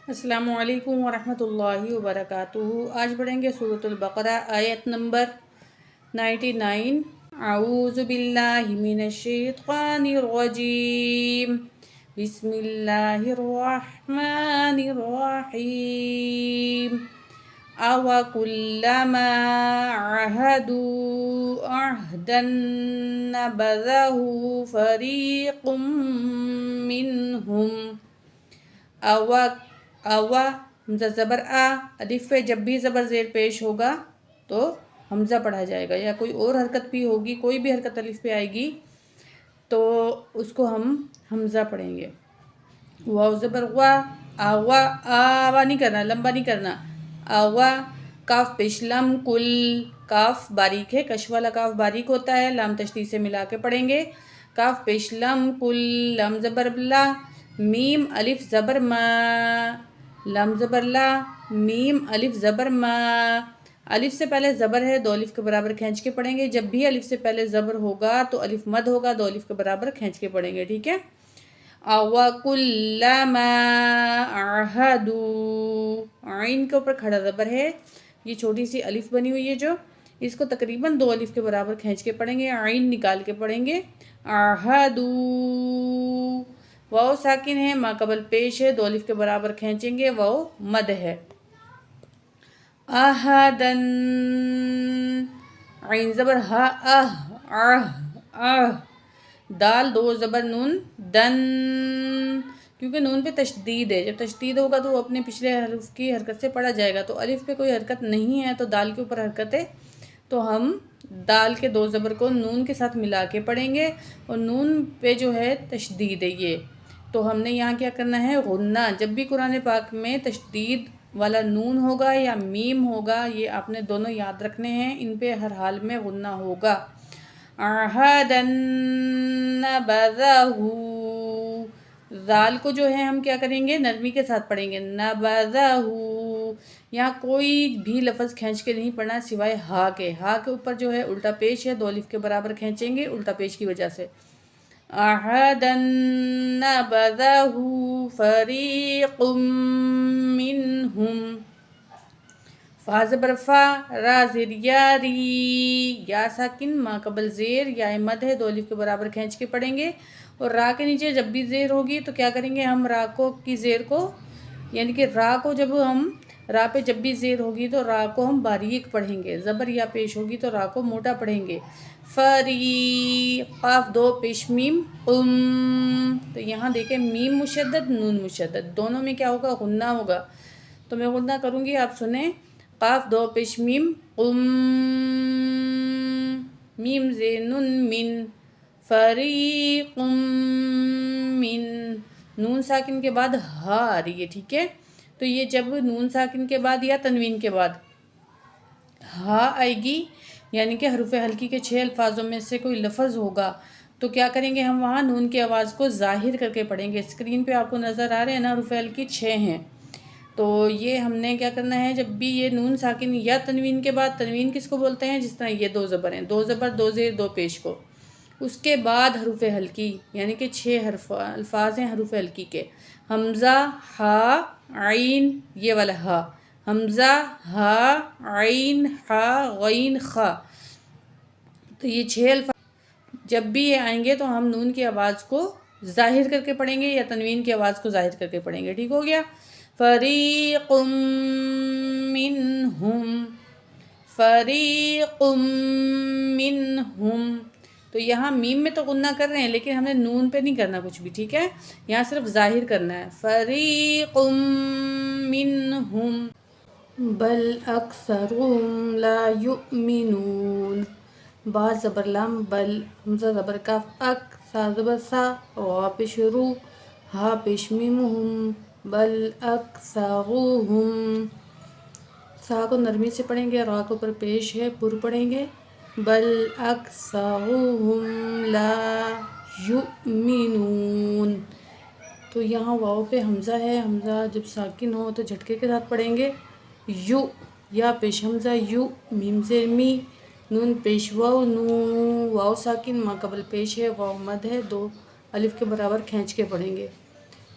अस्सलामु अलैकुम वरहमतुल्लाहि वबरकातुहू। आज पढ़ेंगे सूरतुल बकरा आयत नंबर 99। आऊज़ु बिल्लाहि मिनश शैतानिर रजीम। बिस्मिल्लाहिर रहमानिर रहीम। अव कुल्लमा अहदू अहदन नबज़हू फरीक़ुम मिनहुम। अवा हमज़ा ज़बर आ, अलिफ पे जब भी ज़बर ज़ेर पेश होगा तो हमज़ा पढ़ा जाएगा, या कोई और हरकत भी होगी, कोई भी हरकत अलिफ पे आएगी तो उसको हम हमज़ा पढ़ेंगे। वाव ज़बर वा, आवा, आवा नहीं करना, लंबा नहीं करना। आवा, काफ पेश लम कुल, काफ बारीक है, कश वाला काफ बारीक होता है, लाम तशदीद से मिला के पढ़ेंगे। काफ पेश लम कुल, लम ज़बर ला, मीम अलिफ ज़बर मा, लम ज़बर ला, मीम अलिफ ज़बर मा। अलिफ से पहले ज़बर है, दो अलिफ के बराबर खींच के पढ़ेंगे। जब भी अलिफ से पहले ज़बर होगा तो अलिफ मद होगा, दो अलिफ के बराबर खींच के पढ़ेंगे, ठीक है। अवा कुल्लमा अहदू, आइन के ऊपर खड़ा ज़बर है, ये छोटी सी अलिफ बनी हुई है जो, इसको तकरीबन दो अलिफ के बराबर खींच के पढ़ेंगे, आइन निकाल के पढ़ेंगे। अहदू, वाव साकिन है, मा कबल पेश है, दो अलिफ के बराबर खींचेंगे, वाव मद है। अहदन, आइन ज़बर हा, दाल दो ज़बर नून दन, क्योंकि नून पे तशदीद है, जब तशदीद होगा तो वो अपने पिछले हर्फ की हरकत से पढ़ा जाएगा। तो अलिफ पे कोई हरकत नहीं है तो दाल के ऊपर हरकत है, तो हम दाल के दो ज़बर को नून के साथ मिला के पढ़ेंगे, और नून पे जो है तशदीद है ये, तो हमने यहाँ क्या करना है, गुन्ना। जब भी कुरान पाक में तशदीद वाला नून होगा या मीम होगा, ये आपने दोनों याद रखने हैं, इन पे हर हाल में गुन्ना होगा। अहदन नबज़हू, ज़ाल को जो है हम क्या करेंगे, नरमी के साथ पढ़ेंगे, नबज़हू। यहाँ कोई भी लफ्ज़ खींच के नहीं पढ़ना सिवाय हा के। हा के ऊपर जो है उल्टा पेश है, दो अलिफ के बराबर खींचेंगे उल्टा पेश की वजह से। अहदन नबज़हू फरीक़ुम मिनहुम। फा ज़बर फा, रा ज़ेर यारी, या साकिन, मा कबल ज़ेर, या मद है, दो अलिफ के बराबर खींच के पढ़ेंगे। और रा के नीचे जब भी ज़ेर होगी तो क्या करेंगे, हम रा को की ज़ेर को, यानी कि रा को जब हम रा पे जब भी ज़ेर होगी तो रा को हम बारीक पढ़ेंगे, ज़बर या पेश होगी तो रा को मोटा पढ़ेंगे। फरी, काफ दो पेश मीम उम, तो यहाँ देखें मीम मुशद्दद नून मुशद्दद, दोनों में क्या होगा, गुन्ना होगा। तो मैं गुन्ना करूँगी, आप सुने। काफ दो पेश मीम उम, मीम जे नुन मिन, फरीक़ुम मिन, नून साकिन के बाद हा आ रही है, ठीक है। तो ये जब नून साकिन के बाद या तनवीन के बाद हा आएगी, यानी कि हरूफ हल्की के 6 अल्फाजों में से कोई लफ्ज़ होगा, तो क्या करेंगे, हम वहाँ नून की आवाज़ को ज़ाहिर करके पढ़ेंगे। स्क्रीन पे आपको नज़र आ रहे हैं ना, हरूफ हल्की 6 हैं। तो ये हमने क्या करना है, जब भी ये नून साकिन या तनवीन के बाद, तनवीन किसको बोलते हैं, जिस तरह ये दो ज़बर हैं, दो ज़बर दो ज़ेर दो पेश को, उसके बाद हरूफ हल्की, यानी कि 6 अल्फाज हैं हरूफ हल्की के, हमज़ा हा आइन, ये वाला हा, हमज़ा हा आइन हा गईन खा, तो ये 6 अल्फाज जब भी ये आएंगे तो हम नून की आवाज़ को ज़ाहिर करके पढ़ेंगे या तनवीन की आवाज़ को ज़ाहिर करके पढ़ेंगे, ठीक हो गया। फरीक़ुम मिनहुम, फरीक़ुम मिनहुम, तो यहाँ मीम में तो गुन्ना कर रहे हैं लेकिन हमने नून पे नहीं करना कुछ भी, ठीक है, यहाँ सिर्फ ज़ाहिर करना है। फरीक़ुम मिनहुम बल अक्सरुहुम ला युमिनून, बा ज़बर लाम बल, हमज़ा ज़बर काफ अक, सा ज़बर सा, वा पेश रू, हा पेश मीम हुम, बल अक्सरुहुम। सा को नरमी से पढ़ेंगे, रा के ऊपर पेश है, पुर पढ़ेंगे, बल अक्सरुहुम ला युमिनून। तो यहाँ वाव पे हमज़ा है, हमज़ा जब साकिन हो तो झटके के साथ पढ़ेंगे। यू, या पेश हमज़ा यू, मीम से मी, नून पेश वाव नू, वाव साकिन, मा कबल पेश है, वाव मद है, दो अलिफ के बराबर खींच के पढ़ेंगे।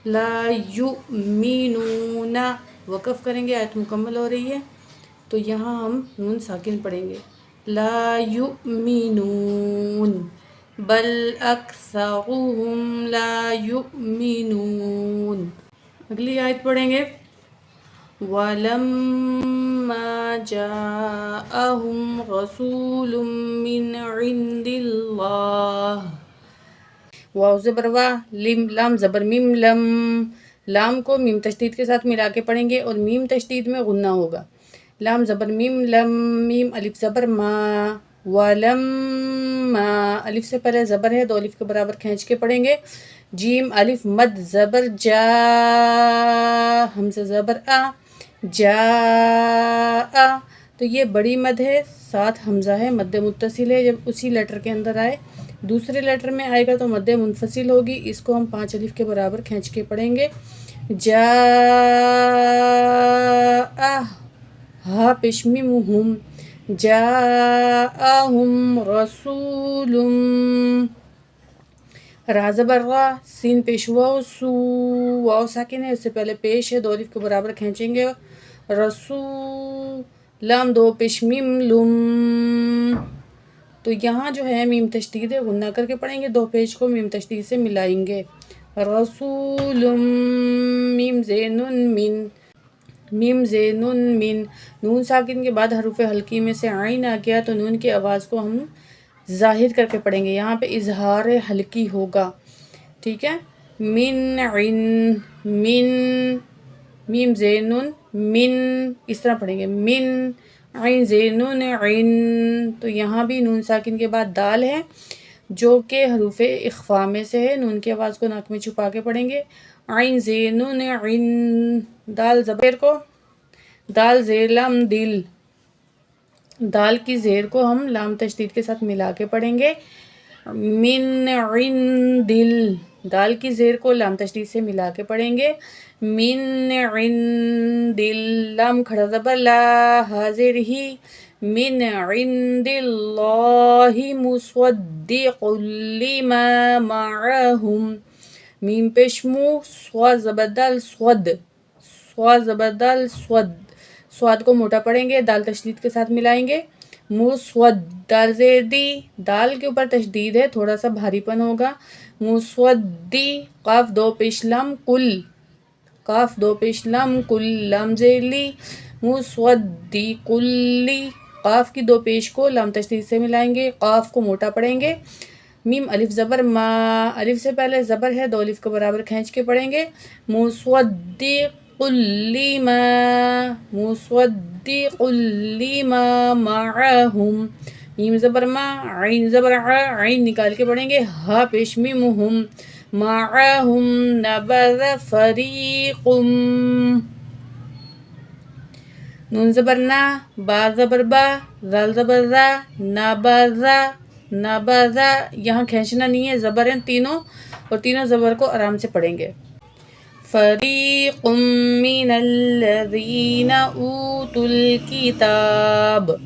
ला युमिनून वक़फ़ करेंगे, आयत मुकम्मल हो रही है। तो यहाँ हम नून साकिन पढ़ेंगे, ला युमिनून बल अक्सरुहुम ला युमिनून। अगली आयत पढ़ेंगे, वलम्मा जाअहुम रसूलुम मिन इंदिल्लाह। वाव ज़बर वा, लिम लाम ज़बर मिम लम। लाम को मीम तशदीद के साथ मिला के पढ़ेंगे और मीम तशदीद में गुन्ना होगा। लाम ज़बर मिम लम, मीम अलिफ ज़बर मा, वलम मा, अलिफ से पहले ज़बर है, 2 अलिफ के बराबर खींच के पढ़ेंगे। जीम अलिफ मद ज़बर जा, हमज़ा ज़बर आ, जा आ। तो ये बड़ी मद है, साथ हमज़ा है, मद मुत्तसिल है। जब उसी लेटर के अंदर आए, दूसरे लेटर में आएगा तो मद मुनफसिल होगी। इसको हम 5 अलिफ के बराबर खींच के पढ़ेंगे। जा आ, हा पेशमी मुहुम, जा आहुम रसूलुम, रा ज़बर रा, सीन पेश वाव सू, वाव साकिन है, इससे पहले पेश है, 2 अलिफ के बराबर खींचेंगे। रसू, लाम 2 पेश मीम लुम। तो यहाँ जो है मीम तशदीद है, गुन्ना करके पढ़ेंगे, 2 पेश को मीम तशदीद से मिलाएंगे। रसूलुम, मीम ज़ेनुन मिन, मीम ज़ेनुन मिन। नून साकिन के बाद हरूफ हल्की में से आइन आ गया तो नून की आवाज़ को हम ज़ाहिर करके पढ़ेंगे। यहाँ पे इजहार हल्की होगा, ठीक है। मिन इन, मिन, मीम ज़ेनुन मिन, इस तरह पढ़ेंगे, मिन आइन ज़ेनुन इन। तो यहाँ भी नून साकिन के बाद दाल है जो कि हरूफ इख्फा में से है। नून की आवाज़ को नाक में छुपा के पढ़ेंगे। आइन ज़ेनुन इन, दाल ज़बर को, दाल ज़ेर लाम दिल, दाल की ज़ेर को हम लाम तशदीद के साथ मिला के पढ़ेंगे। मिन इन दिल, दाल की ज़ेर को लाम तशदीद से मिला के पढ़ेंगे। मिन इन दिल, लाम खड़ा ज़बर ला, हाजिर ही, मिन इंदिल्लाहि मुसद्दिक़ुल लिमा मअहुम। मीम पेश मु, स्वा ज़बर दाल स्वद, स्वा ज़बर दाल स्वद, स्वाद को मोटा पढ़ेंगे, दाल तशदीद के साथ मिलाएंगे। मुस्वद, दाल ज़ेर दी, दाल के ऊपर तशदीद है, थोड़ा सा भारीपन होगा। मुस्वद्दी, काफ 2 पेश लम कुल, काफ 2 पेश लम कुल, लम ज़ेर ली, मुस्वद्दी कुल्ली। काफ की 2 पेश को लाम तशदीद से मिलाएंगे, काफ को मोटा पढ़ेंगे। मीम अलिफ ज़बर मा, अलिफ से पहले ज़बर है, 2 अलिफ के बराबर खींच के पढ़ेंगे। मुस्वद्दिक़ुल लिमा, मुस्वद्दिक़ुल लिमा मअहुम। मीम ज़बर मा, आइन ज़बर आ, आइन निकाल के पढ़ेंगे, हा पेश मीम हुम, मअहुम नबज़ फ़रीक़ुम। नून ज़बर ना, बा ज़बर बा, ज़ाल ज़बर ज़ा, नबज़ा, नबज़ा। यहाँ खींचना नहीं है, ज़बर हैं तीनों और तीनों ज़बर को आराम से पढ़ेंगे। फ़रीक़ुम मिनल्लज़ीना ऊतुल किताब,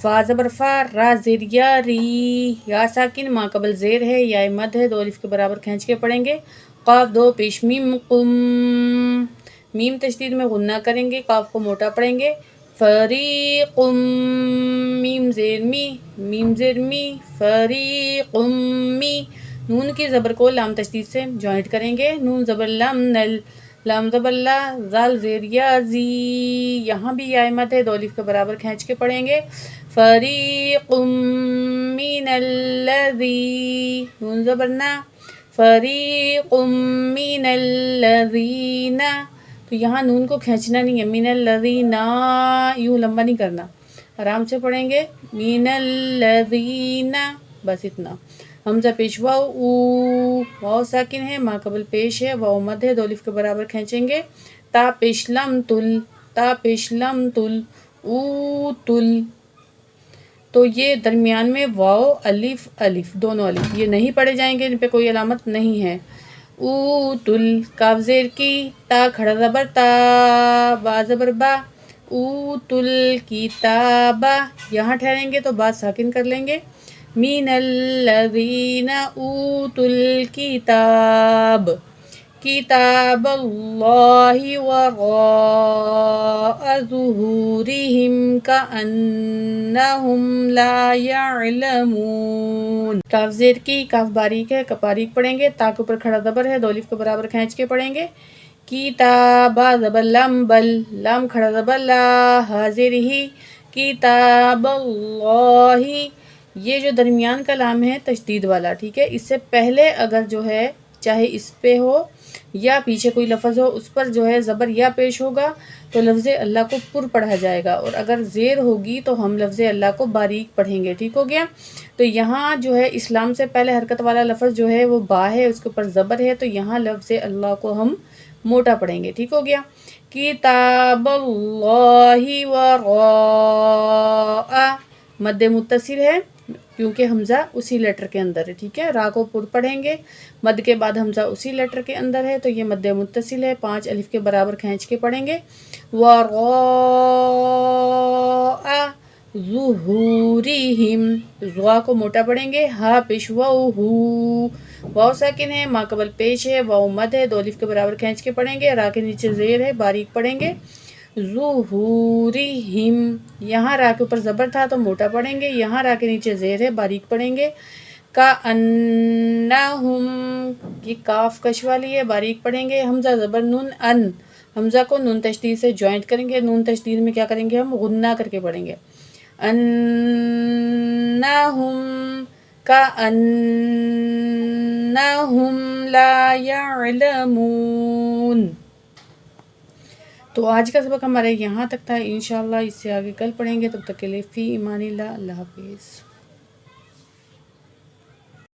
फ़ा ज़बर फ़ा, रा ज़ेर या री, या साकिन मा कबल ज़ेर है, या मद है, 2 अलिफ के बराबर खींच के पढ़ेंगे। क़ाफ 2 पेश मीम कुम, मीम तशदीद में गुन्ना करेंगे, काफ को मोटा पढ़ेंगे। फ़रीक़ुम, मीम ज़ेर मी, मीम ज़ेर मी, फ़रीक़ुम मी। नून की ज़बर को लाम तशदीद से जॉइंट करेंगे। नून ज़बर लाम नल, लाम ज़बर ला, ज़ाल ज़ेर या ज़ी, यहाँ भी या मद है, 2 अलिफ के बराबर खींच के पढ़ेंगे। फ़रीक़ुम मिनल्लज़ी, नून ज़बर ना, फ़रीक़ुम मिनल्लज़ीना। तो यहाँ नून को खींचना नहीं है, मिनल्लज़ीना यूँ लंबा नहीं करना, आराम से पढ़ेंगे। मिनल्लज़ीना, बस इतना। हमज़ा पेश वाव ऊ, वाव साकिन है, मा कबल पेश है, वाव मद है, 2 अलिफ के बराबर खींचेंगे। ता पेश लम तुल, ता पेश लम तुल, ऊ तुल। तो ये दरमियान में वाव अलिफ अलिफ, दोनों अलिफ ये नहीं पढ़े जाएंगे, इन पे कोई अलामत नहीं है। ऊ तुल, काफ ज़ेर की, ता खड़ा ज़बर ता, बा ज़बर बा, ऊ तुल किताबा। यहाँ ठहरेंगे तो बात साकिन कर लेंगे। मिनल्लज़ीना ऊतुल किताब, کتاب اللہ وراء ظہورہم کأنہم لا یعلمون. کاف زیر کی، کاف باریک ہے، باریک پڑھیں گے، تا کے اوپر کھڑا زبر ہے، دو الف کے برابر کھینچ کے پڑھیں گے. کتابا زبر لام بل، لام کھڑا زبر لا، حاضر ہی، کتاب اللہ. یہ جو درمیان کا لام ہے تشدید والا، ٹھیک ہے، اس سے پہلے اگر جو ہے چاہے اس پہ ہو یا پیچھے کوئی لفظ ہو اس پر جو ہے زبر یا پیش ہوگا تو لفظ اللہ کو پر پڑھا جائے گا، اور اگر زیر ہوگی تو ہم لفظ اللہ کو باریک پڑھیں گے. ٹھیک ہو گیا. تو یہاں جو ہے اسلام سے پہلے حرکت والا لفظ جو ہے وہ با ہے، اس کے اوپر زبر ہے، تو یہاں لفظ اللہ کو ہم موٹا پڑھیں گے. ٹھیک ہو گیا. کتاب اللہ وراء، مد متصل ہے کیونکہ حمزہ اسی لیٹر کے اندر ہے. ٹھیک ہے. را کو پر پڑھیں گے، مد کے بعد حمزہ اسی لیٹر کے اندر ہے تو یہ مد متصل ہے، 5 الف کے برابر کھینچ کے پڑھیں گے. وراء ظہورہم، زوا کو موٹا پڑھیں گے، ہا پیش واؤ ساکن ہے، ما قبل پیش ہے، واؤ مد ہے، دو الف کے برابر کھینچ کے پڑھیں گے. را کے نیچے زیر ہے، باریک پڑھیں گے. ظہورہم، یہاں را کے اوپر زبر تھا تو موٹا پڑھیں گے، یہاں را کے نیچے زیر ہے، باریک پڑھیں گے. کأنہم، یہ کاف کش والی ہے، باریک پڑھیں گے. حمزہ زبر نون ان، حمزہ کو نون تشدید سے جوائنٹ کریں گے. نون تشدید میں کیا کریں گے ہم غنہ کر کے پڑھیں گے. انہم کأنہم لا یعلمون. تو آج کا سبق ہمارے یہاں تک تھا، انشاءاللہ اس سے آگے کل پڑھیں گے. تب تک کے لیے فی امان اللہ، اللہ حافظ.